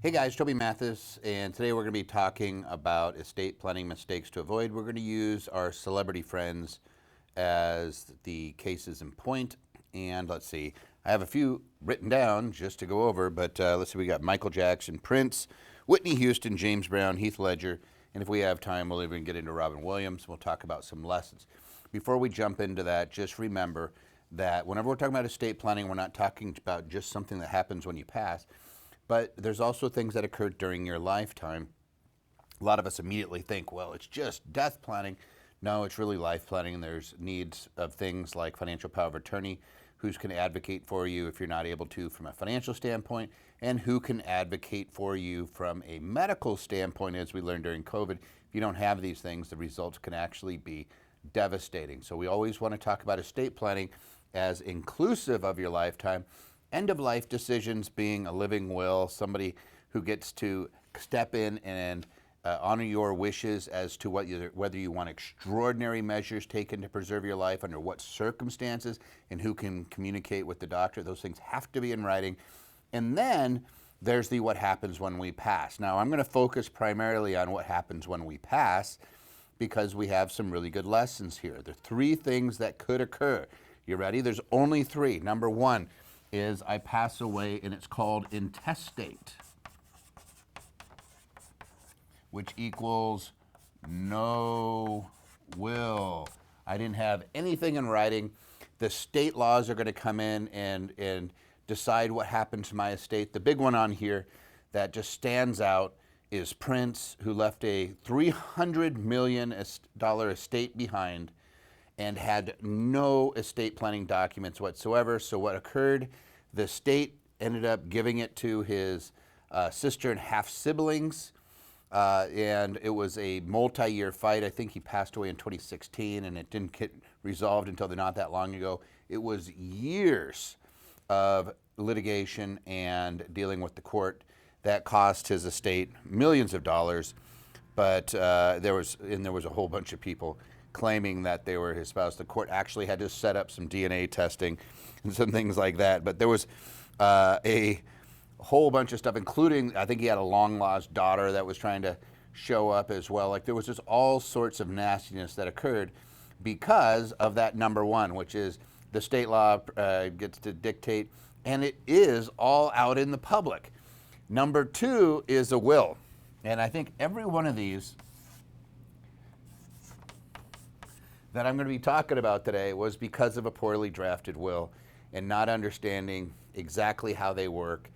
Hey guys, Toby Mathis, and today we're going to be talking about estate planning mistakes to avoid. We're going to use our celebrity friends as the cases in point. And let's see, I have a few written down just to go over, but let's see, we got Michael Jackson, Prince, Whitney Houston, James Brown, Heath Ledger, and if we have time, we'll even get into Robin Williams. We'll talk about some lessons. Before we jump into that, just remember that whenever we're talking about estate planning, we're not talking about just something that happens when you pass. But there's also things that occurred during your lifetime. A lot of us immediately think, well, it's just death planning. No, it's really life planning. And there's needs of things like financial power of attorney, who can advocate for you if you're not able to from a financial standpoint, and who can advocate for you from a medical standpoint. As we learned during COVID, if you don't have these things, the results can actually be devastating. So we always want to talk about estate planning as inclusive of your lifetime. End-of-life decisions being a living will, somebody who gets to step in and honor your wishes as to whether you want extraordinary measures taken to preserve your life, under what circumstances, and who can communicate with the doctor. Those things have to be in writing. And then there's the what happens when we pass. Now, I'm going to focus primarily on what happens when we pass because we have some really good lessons here. There are three things that could occur. You ready? There's only three. Number one is I pass away, and it's called intestate, which equals no will. I didn't have anything in writing. The state laws are going to come in and decide what happened to my estate. The big one on here that just stands out is Prince, who left a $300 million estate behind and had no estate planning documents whatsoever. So what occurred, the state ended up giving it to his sister and half siblings, and it was a multi-year fight. I think he passed away in 2016, and it didn't get resolved until not that long ago. It was years of litigation and dealing with the court that cost his estate millions of dollars, but there was a whole bunch of people claiming that they were his spouse. The court actually had to set up some DNA testing and some things like that. But there was a whole bunch of stuff, including, I think he had a long-lost daughter that was trying to show up as well. Like, there was just all sorts of nastiness that occurred because of that number one, which is the state law gets to dictate, and it is all out in the public. Number two is a will. And I think every one of these that I'm going to be talking about today was because of a poorly drafted will and not understanding exactly how they work.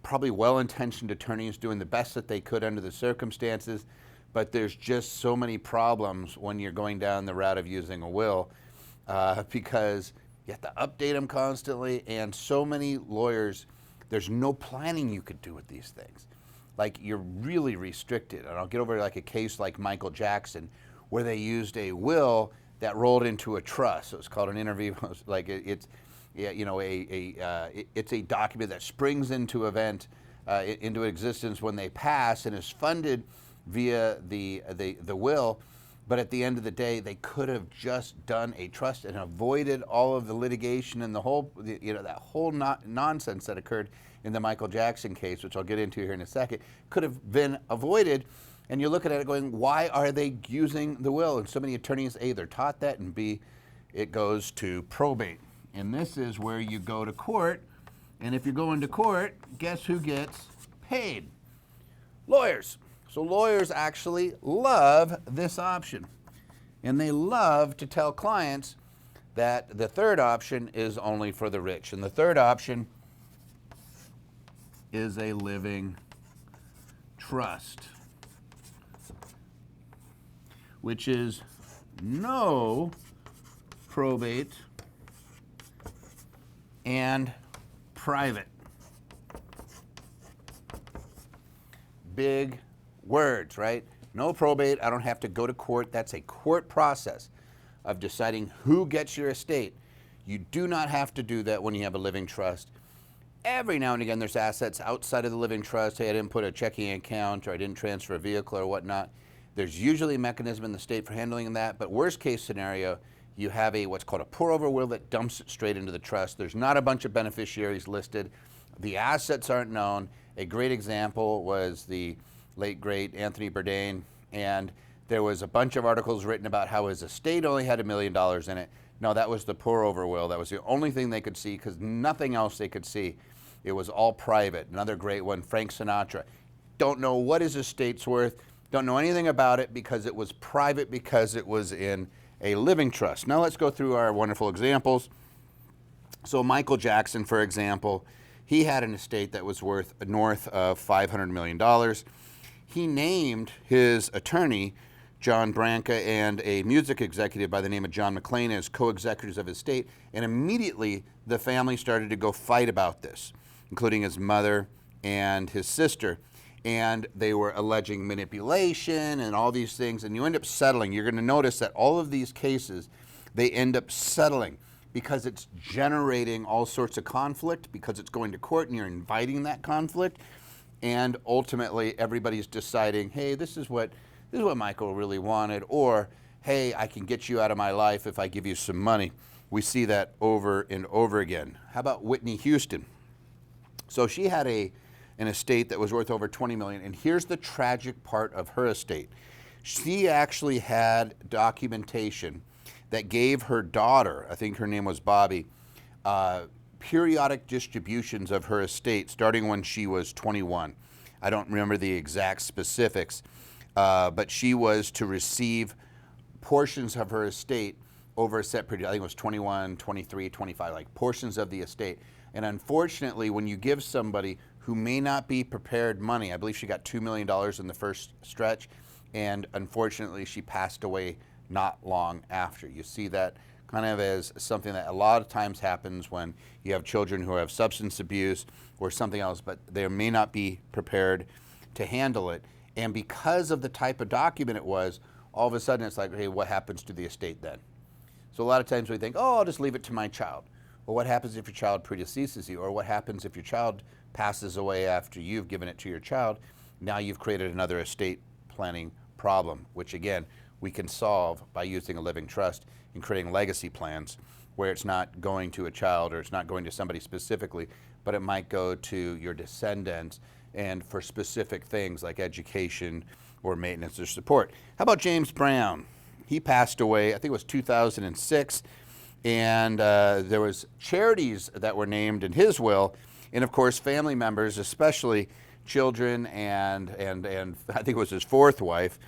Probably well-intentioned attorneys doing the best that they could under the circumstances, but there's just so many problems when you're going down the route of using a will because you have to update them constantly, and so many lawyers, there's no planning you could do with these things. Like, you're really restricted. And I'll get over like a case like Michael Jackson, where they used a will that rolled into a trust. So it's called an interview. Like it's a document that springs into into existence when they pass and is funded via the will. But at the end of the day, they could have just done a trust and avoided all of the litigation and the whole that whole nonsense that occurred in the Michael Jackson case, which I'll get into here in a second, could have been avoided. And you're looking at it going, why are they using the will? And so many attorneys, A, they're taught that, and B, it goes to probate. And this is where you go to court, and if you're going to court, guess who gets paid? Lawyers. So lawyers actually love this option. And they love to tell clients that the third option is only for the rich. And the third option is a living trust, which is no probate and private. Big words, right? No probate. I don't have to go to court. That's a court process of deciding who gets your estate. You do not have to do that when you have a living trust. Every now and again, there's assets outside of the living trust. Hey, I didn't put a checking account, or I didn't transfer a vehicle or whatnot. There's usually a mechanism in the state for handling that, but worst case scenario, you have what's called a pour-over will that dumps it straight into the trust. There's not a bunch of beneficiaries listed. The assets aren't known, A great example was the late, great Anthony Bourdain, and there was a bunch of articles written about how his estate only had $1 million in it. No, that was the pour-over will. That was the only thing they could see because nothing else they could see. It was all private. Another great one, Frank Sinatra. Don't know what his estate's worth, don't know anything about it because it was private, because it was in a living trust. Now let's go through our wonderful examples. So Michael Jackson, for example, he had an estate that was worth north of $500 million. He named his attorney, John Branca, and a music executive by the name of John McClane as co-executors of his estate, and immediately the family started to go fight about this, including his mother and his sister. And they were alleging manipulation and all these things, and you end up settling. You're going to notice that all of these cases, they end up settling because it's generating all sorts of conflict, because it's going to court and you're inviting that conflict, and ultimately everybody's deciding, hey, this is what Michael really wanted, or hey, I can get you out of my life if I give you some money. We see that over and over again. How about Whitney Houston? So she had an estate that was worth over $20 million, and here's the tragic part of her estate. She actually had documentation that gave her daughter, I think her name was Bobby, periodic distributions of her estate starting when she was 21. I don't remember the exact specifics, but she was to receive portions of her estate over a set period. I think it was 21, 23, 25, like portions of the estate. And unfortunately, when you give somebody who may not be prepared money, I believe she got $2 million in the first stretch, and unfortunately she passed away not long after. You see that kind of as something that a lot of times happens when you have children who have substance abuse or something else, but they may not be prepared to handle it. And because of the type of document it was, all of a sudden it's like, hey, what happens to the estate then? So a lot of times we think, oh, I'll just leave it to my child. Well, what happens if your child predeceases you? Or what happens if your child passes away after you've given it to your child? Now you've created another estate planning problem, which again, we can solve by using a living trust and creating legacy plans where it's not going to a child or it's not going to somebody specifically, but it might go to your descendants and for specific things like education or maintenance or support. How about James Brown? He passed away, I think it was 2006, and there was charities that were named in his will, and of course family members, especially children and I think it was his fourth wife,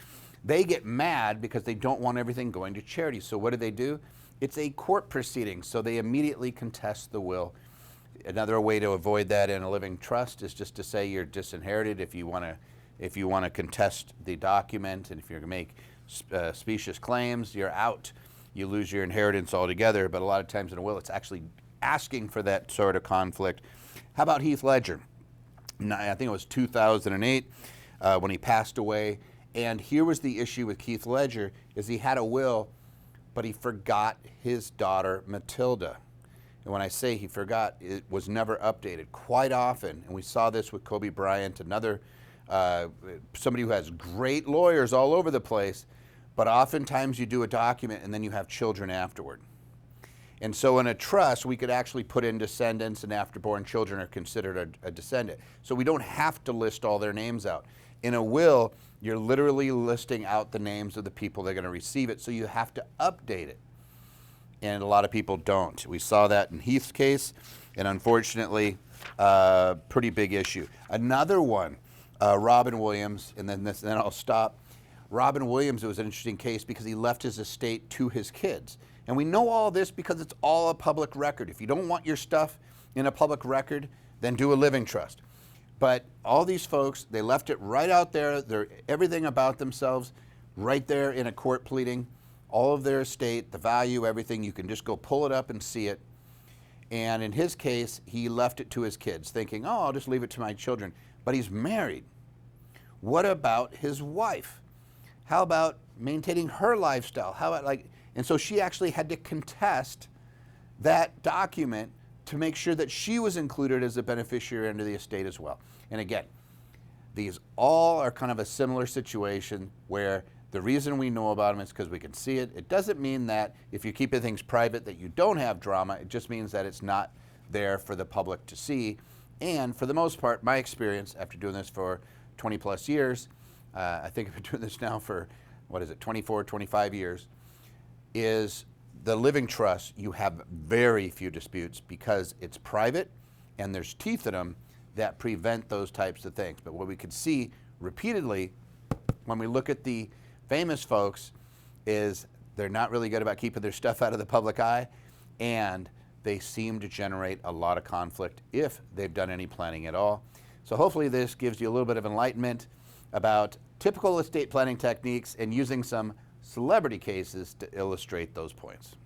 they get mad because they don't want everything going to charity. So what do? It's a court proceeding, so they immediately contest the will. Another way to avoid that in a living trust is just to say you're disinherited if you want to contest the document, and if you're going to make specious claims, you're out. You lose your inheritance altogether, but a lot of times in a will, it's actually asking for that sort of conflict. How about Heath Ledger? I think it was 2008 when he passed away. And here was the issue with Heath Ledger, is he had a will, but he forgot his daughter, Matilda. And when I say he forgot, it was never updated quite often. And we saw this with Kobe Bryant, another somebody who has great lawyers all over the place, but oftentimes you do a document and then you have children afterward. And so in a trust, we could actually put in descendants, and afterborn children are considered a descendant. So we don't have to list all their names out. In a will, you're literally listing out the names of the people that are going to receive it, so you have to update it. And a lot of people don't. We saw that in Heath's case, and unfortunately, pretty big issue. Another one, Robin Williams, and then I'll stop. Robin Williams, it was an interesting case because he left his estate to his kids. And we know all this because it's all a public record. If you don't want your stuff in a public record, then do a living trust. But all these folks, they left it right out there. They're everything about themselves right there in a court pleading, all of their estate, the value, everything. You can just go pull it up and see it. And in his case, he left it to his kids, thinking, oh, I'll just leave it to my children. But he's married. What about his wife? How about maintaining her lifestyle? How about and so she actually had to contest that document to make sure that she was included as a beneficiary under the estate as well. And again, these all are kind of a similar situation where the reason we know about them is because we can see it. It doesn't mean that if you're keeping things private that you don't have drama. It just means that it's not there for the public to see. And for the most part, my experience after doing this for 20 plus years, I think I've been doing this now for, 24, 25 years, is the living trust, you have very few disputes because it's private and there's teeth in them that prevent those types of things. But what we could see repeatedly when we look at the famous folks is they're not really good about keeping their stuff out of the public eye, and they seem to generate a lot of conflict if they've done any planning at all. So hopefully this gives you a little bit of enlightenment about typical estate planning techniques and using some celebrity cases to illustrate those points.